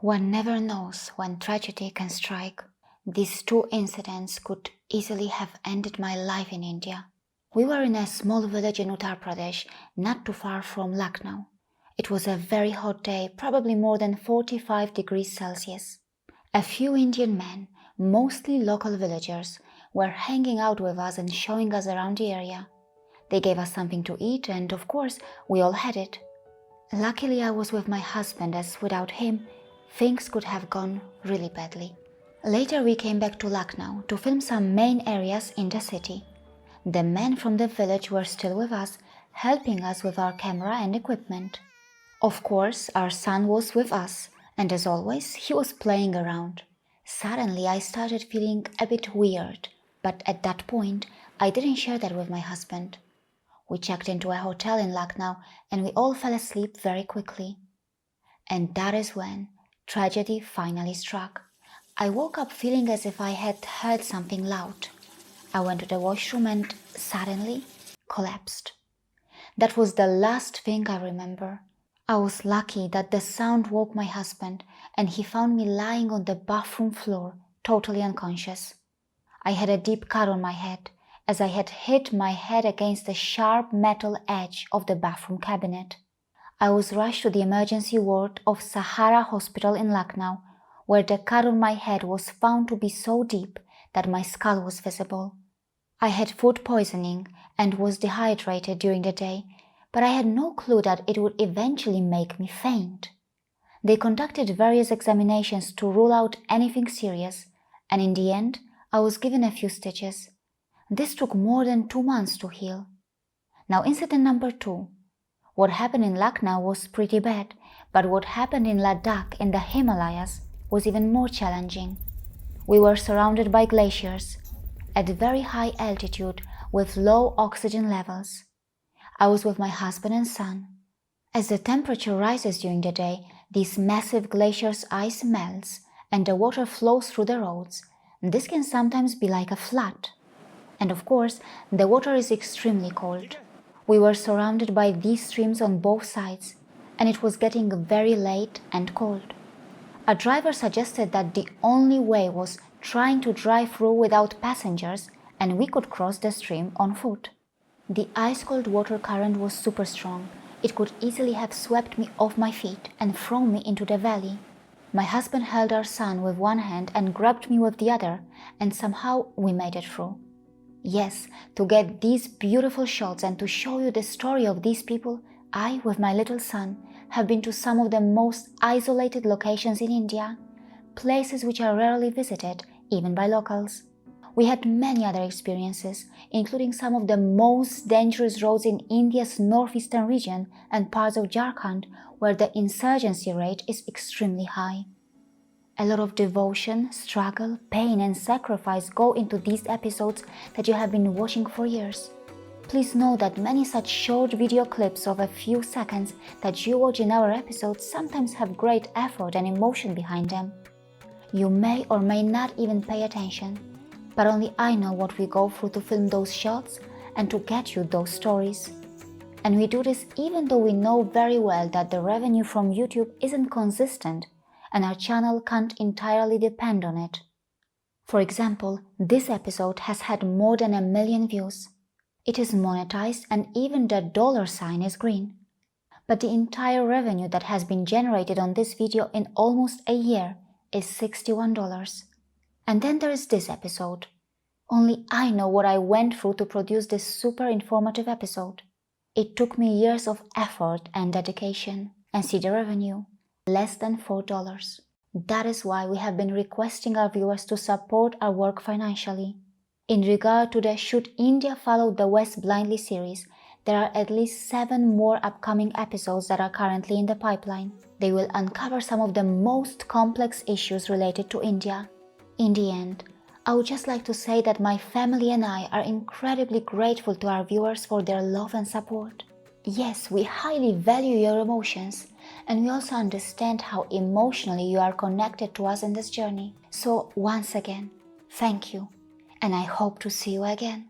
One never knows when tragedy can strike. These two incidents could easily have ended my life in India. We were in a small village in Uttar Pradesh, not too far from Lucknow. It was a very hot day, probably more than 45 degrees Celsius. A few Indian men, mostly local villagers, were hanging out with us and showing us around the area. They gave us something to eat and, of course, we all had it. Luckily, I was with my husband, as without him, things could have gone really badly. Later, we came back to Lucknow to film some main areas in the city. The men from the village were still with us, helping us with our camera and equipment. Of course, our son was with us, and as always, he was playing around. Suddenly, I started feeling a bit weird, but at that point, I didn't share that with my husband. We checked into a hotel in Lucknow and we all fell asleep very quickly. And that is when tragedy finally struck. I woke up feeling as if I had heard something loud. I went to the washroom and suddenly collapsed. That was the last thing I remember. I was lucky that the sound woke my husband and he found me lying on the bathroom floor, totally unconscious. I had a deep cut on my head, as I had hit my head against the sharp metal edge of the bathroom cabinet. I was rushed to the emergency ward of Sahara Hospital in Lucknow, where the cut on my head was found to be so deep that my skull was visible. I had food poisoning and was dehydrated during the day, but I had no clue that it would eventually make me faint. They conducted various examinations to rule out anything serious, and in the end, I was given a few stitches. This took more than 2 months to heal. Now, incident number 2. What happened in Lucknow was pretty bad, but what happened in Ladakh in the Himalayas was even more challenging. We were surrounded by glaciers at very high altitude with low oxygen levels. I was with my husband and son. As the temperature rises during the day, these massive glaciers' ice melts and the water flows through the roads. This can sometimes be like a flood. And of course, the water is extremely cold. We were surrounded by these streams on both sides, and it was getting very late and cold. A driver suggested that the only way was trying to drive through without passengers, and we could cross the stream on foot. The ice-cold water current was super strong. It could easily have swept me off my feet and thrown me into the valley. My husband held our son with one hand and grabbed me with the other, and somehow we made it through. Yes, to get these beautiful shots and to show you the story of these people, I, with my little son, have been to some of the most isolated locations in India, places which are rarely visited, even by locals. We had many other experiences, including some of the most dangerous roads in India's northeastern region and parts of Jharkhand, where the insurgency rate is extremely high. A lot of devotion, struggle, pain and sacrifice go into these episodes that you have been watching for years. Please know that many such short video clips of a few seconds that you watch in our episodes sometimes have great effort and emotion behind them. You may or may not even pay attention, but only I know what we go through to film those shots and to get you those stories. And we do this even though we know very well that the revenue from YouTube isn't consistent and our channel can't entirely depend on it. For example, this episode has had more than 1 million views. It is monetized and even the dollar sign is green. But the entire revenue that has been generated on this video in almost a year is $61. And then there is this episode. Only I know what I went through to produce this super informative episode. It took me years of effort and dedication, and see the revenue. Less than $4. That is why we have been requesting our viewers to support our work financially. In regard to the Should India Follow the West Blindly series, there are at least 7 more upcoming episodes that are currently in the pipeline. They will uncover some of the most complex issues related to India. In the end, I would just like to say that my family and I are incredibly grateful to our viewers for their love and support. Yes, we highly value your emotions, and we also understand how emotionally you are connected to us in this journey. So once again, thank you, and I hope to see you again.